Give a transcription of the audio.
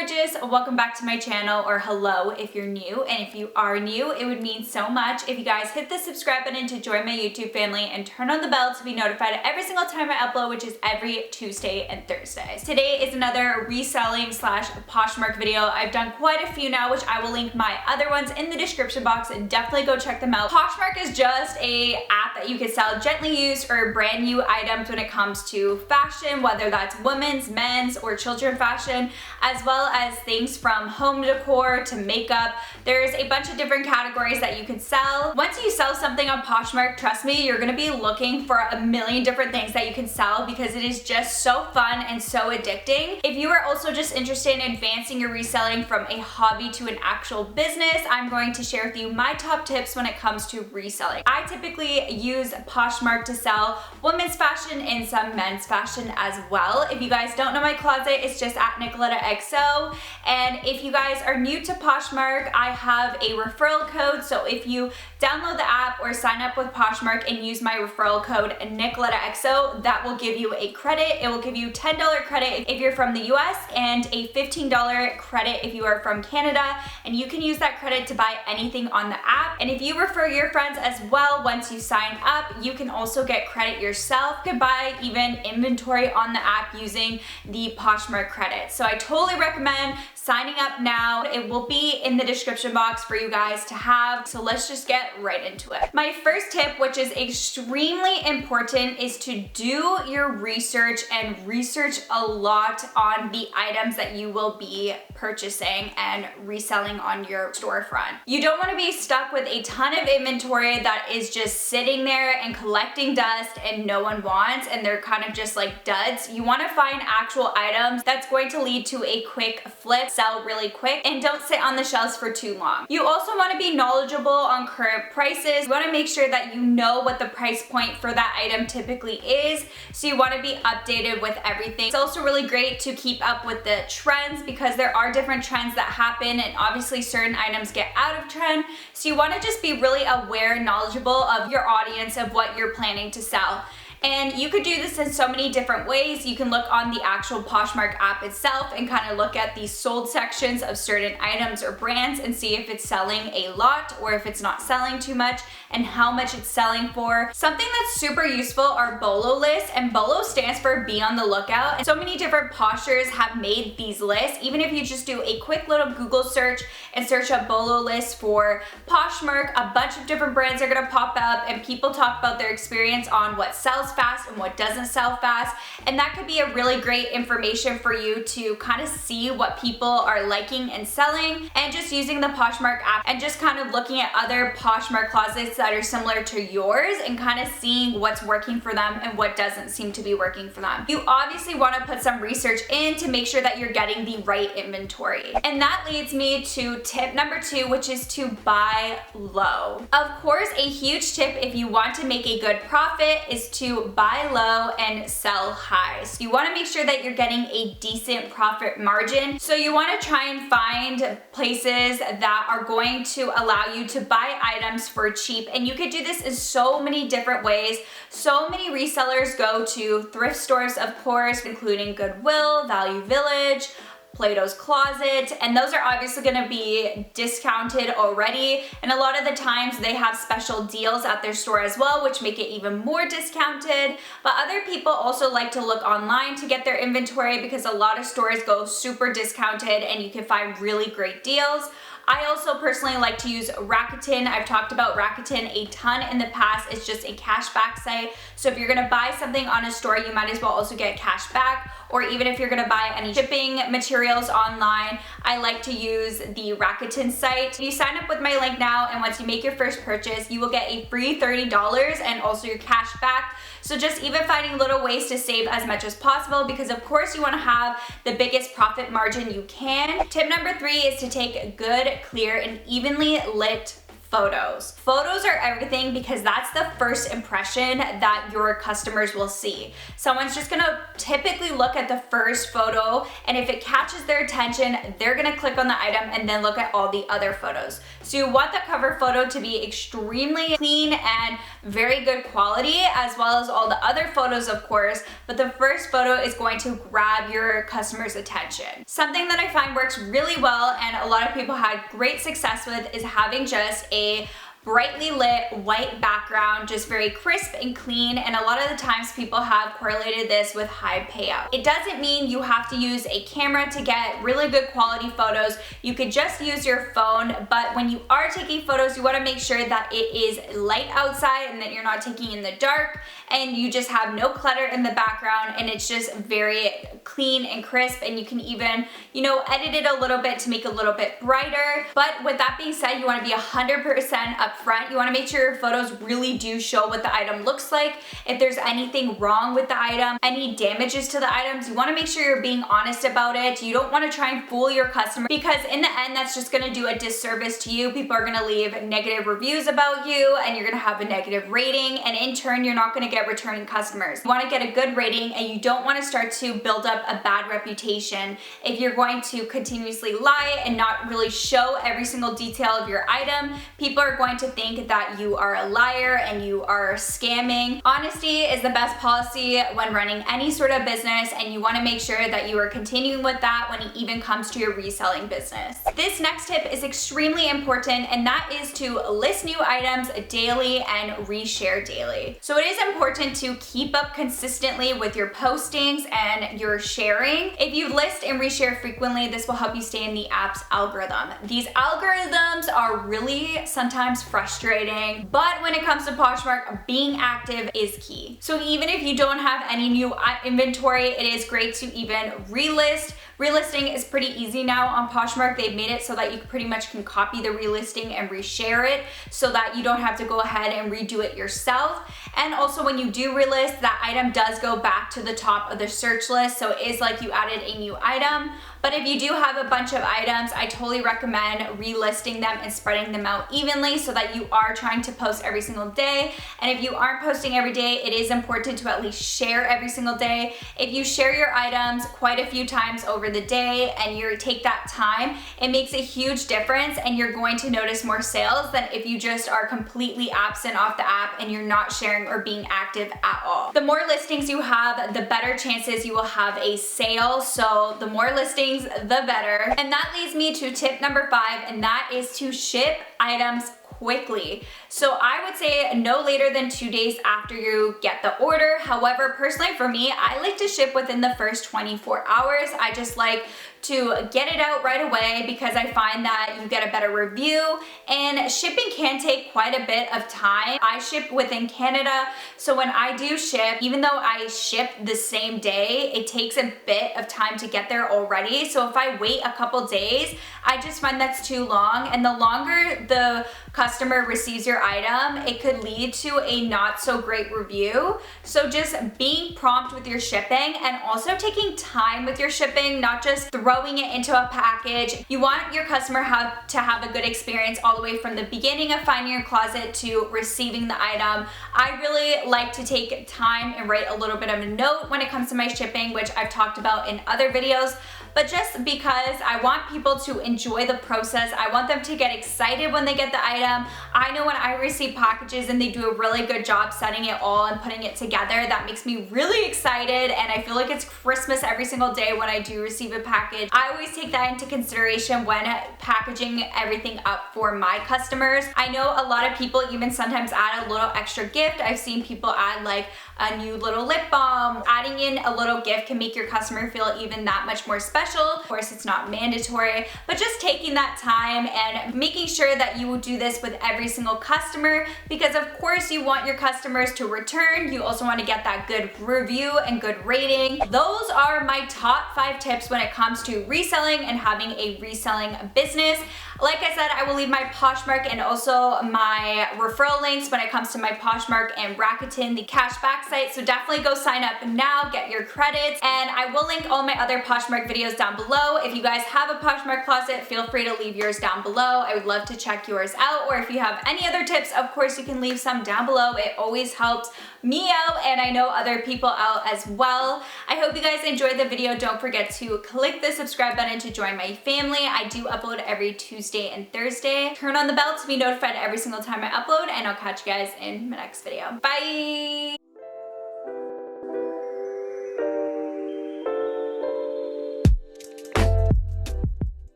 gorgeous, welcome back to my channel, or hello if you're new, and if you are new, it would mean so much if you guys hit the subscribe button to join my YouTube family and turn on the bell to be notified every single time I upload, which is every Tuesday and Thursday. Today is another reselling slash Poshmark video. I've done quite a few now, which I will link my other ones in the description box, and definitely go check them out. Poshmark is just a app that you can sell gently used or brand new items when it comes to fashion, whether that's women's, men's, or children fashion, as well as things from home decor to makeup. There's a bunch of different categories that you can sell. Once you sell something on Poshmark, trust me, you're gonna be looking for a million different things that you can sell because it is just so fun and so addicting. If you are also just interested in advancing your reselling from a hobby to an actual business, I'm going to share with you my top tips when it comes to reselling. I typically use Poshmark to sell women's fashion and some men's fashion as well. If you guys don't know my closet, it's just at NICOLETTAXO. And if you guys are new to Poshmark, I have a referral code. So if you download the app or sign up with Poshmark and use my referral code NICOLETTAXO, that will give you a credit. It will give you $10 credit if you're from the US and a $15 credit if you are from Canada. And you can use that credit to buy anything on the app. And if you refer your friends as well, once you sign up, you can also get credit yourself. You could buy even inventory on the app using the Poshmark credit. So I totally recommend signing up now. It will be in the description box for you guys to have. So let's just get right into it. My first tip, which is extremely important, is to do your research and research a lot on the items that you will be purchasing and reselling on your storefront. You don't want to be stuck with a ton of inventory that is just sitting there and collecting dust and no one wants, and they're kind of just like duds. You want to find actual items that's going to lead to a quick flip, sell really quick, and don't sit on the shelves for too long. You also want to be knowledgeable on current prices. You want to make sure that you know what the price point for that item typically is, so you want to be updated with everything. It's also really great to keep up with the trends because there are different trends that happen, and obviously certain items get out of trend, so you want to just be really aware and knowledgeable of your audience, of what you're planning to sell. And you could do this in so many different ways. You can look on the actual Poshmark app itself and kind of look at the sold sections of certain items or brands and see if it's selling a lot or if it's not selling too much and how much it's selling for. Something that's super useful are BOLO lists, and BOLO stands for be on the lookout. And so many different Poshers have made these lists. Even if you just do a quick little Google search and search up BOLO lists for Poshmark, a bunch of different brands are gonna pop up and people talk about their experience on what sells fast and what doesn't sell fast, and that could be a really great information for you to kind of see what people are liking and selling, and just using the Poshmark app and just kind of looking at other Poshmark closets that are similar to yours and kind of seeing what's working for them and what doesn't seem to be working for them. You obviously want to put some research in to make sure that you're getting the right inventory. And that leads me to tip number 2, which is to buy low. Of course, a huge tip if you want to make a good profit is to buy low and sell high. So you want to make sure that you're getting a decent profit margin. So you want to try and find places that are going to allow you to buy items for cheap. And you could do this in so many different ways. So many resellers go to thrift stores, of course, including Goodwill, Value Village, Plato's Closet, and those are obviously going to be discounted already, and a lot of the times they have special deals at their store as well, which make it even more discounted. But other people also like to look online to get their inventory because a lot of stores go super discounted and you can find really great deals. I also personally like to use Rakuten. I've talked about Rakuten a ton in the past. It's just a cashback site. So if you're gonna buy something on a store, you might as well also get cash back. Or even if you're gonna buy any shipping materials online, I like to use the Rakuten site. You sign up with my link now, and once you make your first purchase, you will get a free $30 and also your cash back. So just even finding little ways to save as much as possible, because of course you want to have the biggest profit margin you can. Tip number 3 is to take good, clear, and evenly lit photos. Photos are everything because that's the first impression that your customers will see. Someone's just gonna typically look at the first photo, and if it catches their attention, they're gonna click on the item and then look at all the other photos. So you want the cover photo to be extremely clean and very good quality, as well as all the other photos, of course, but the first photo is going to grab your customer's attention. Something that I find works really well and a lot of people had great success with is having just a brightly lit white background, just very crisp and clean, and a lot of the times people have correlated this with high payout. It doesn't mean you have to use a camera to get really good quality photos. You could just use your phone, but when you are taking photos, you want to make sure that it is light outside and that you're not taking in the dark and you just have no clutter in the background and it's just very clean and crisp, and you can even, you know, edit it a little bit to make it a little bit brighter. But with that being said, you want to be 100% up front. You want to make sure your photos really do show what the item looks like. If there's anything wrong with the item, any damages to the items, you want to make sure you're being honest about it. You don't want to try and fool your customer, because in the end, that's just going to do a disservice to you. People are going to leave negative reviews about you and you're going to have a negative rating, and in turn, you're not going to get returning customers. You want to get a good rating, and you don't want to start to build up a bad reputation. If you're going to continuously lie and not really show every single detail of your item, people are going to think that you are a liar and you are scamming. Honesty is the best policy when running any sort of business, and you want to make sure that you are continuing with that when it even comes to your reselling business. This next tip is extremely important, and that is to list new items daily and reshare daily. So it is important to keep up consistently with your postings and your sharing. If you list and reshare frequently, this will help you stay in the app's algorithm. These algorithms are really sometimes frustrating, but when it comes to Poshmark, being active is key. So even if you don't have any new inventory, it is great to even relist. Relisting is pretty easy now on Poshmark. They've made it so that you pretty much can copy the relisting and reshare it so that you don't have to go ahead and redo it yourself. And also when you do relist, that item does go back to the top of the search list, so it is like you added a new item. But if you do have a bunch of items, I totally recommend relisting them and spreading them out evenly so that you are trying to post every single day. And if you aren't posting every day, it is important to at least share every single day. If you share your items quite a few times over the day and you take that time, it makes a huge difference, and you're going to notice more sales than if you just are completely absent off the app and you're not sharing or being active at all. The more listings you have, the better chances you will have a sale. So the more listings, the better. And that leads me to tip number 5, and that is to ship items quickly. So I would say no later than 2 days after you get the order. However, personally for me, I like to ship within the first 24 hours. I just like to get it out right away because I find that you get a better review, and shipping can take quite a bit of time. I ship within Canada, so when I do ship, even though I ship the same day, it takes a bit of time to get there already. So if I wait a couple days, I just find that's too long, and the longer the customer receives your item, it could lead to a not so great review. So just being prompt with your shipping and also taking time with your shipping, not just throwing it into a package. You want your customer to have a good experience all the way from the beginning of finding your closet to receiving the item. I really like to take time and write a little bit of a note when it comes to my shipping, which I've talked about in other videos. But just because I want people to enjoy the process, I want them to get excited when they get the item. I know when I receive packages and they do a really good job setting it all and putting it together, that makes me really excited, and I feel like it's Christmas every single day when I do receive a package. I always take that into consideration when packaging everything up for my customers. I know a lot of people even sometimes add a little extra gift. I've seen people add like a new little lip balm. Adding in a little gift can make your customer feel even that much more special. Of course, it's not mandatory, but just taking that time and making sure that you will do this with every single customer, because of course you want your customers to return. You also want to get that good review and good rating. Those are my top 5 tips when it comes to reselling and having a reselling business. Like I said, I will leave my Poshmark and also my referral links when it comes to my Poshmark and Rakuten, the cashback site, so definitely go sign up now, get your credits, and I will link all my other Poshmark videos down below. If you guys have a Poshmark closet, feel free to leave yours down below. I would love to check yours out, or if you have any other tips, of course you can leave some down below. It always helps me out, and I know other people out as well. I hope you guys enjoyed the video. Don't forget to click the subscribe button to join my family. I do upload every Tuesday and Thursday. Turn on the bell to be notified every single time I upload, and I'll catch you guys in my next video. Bye!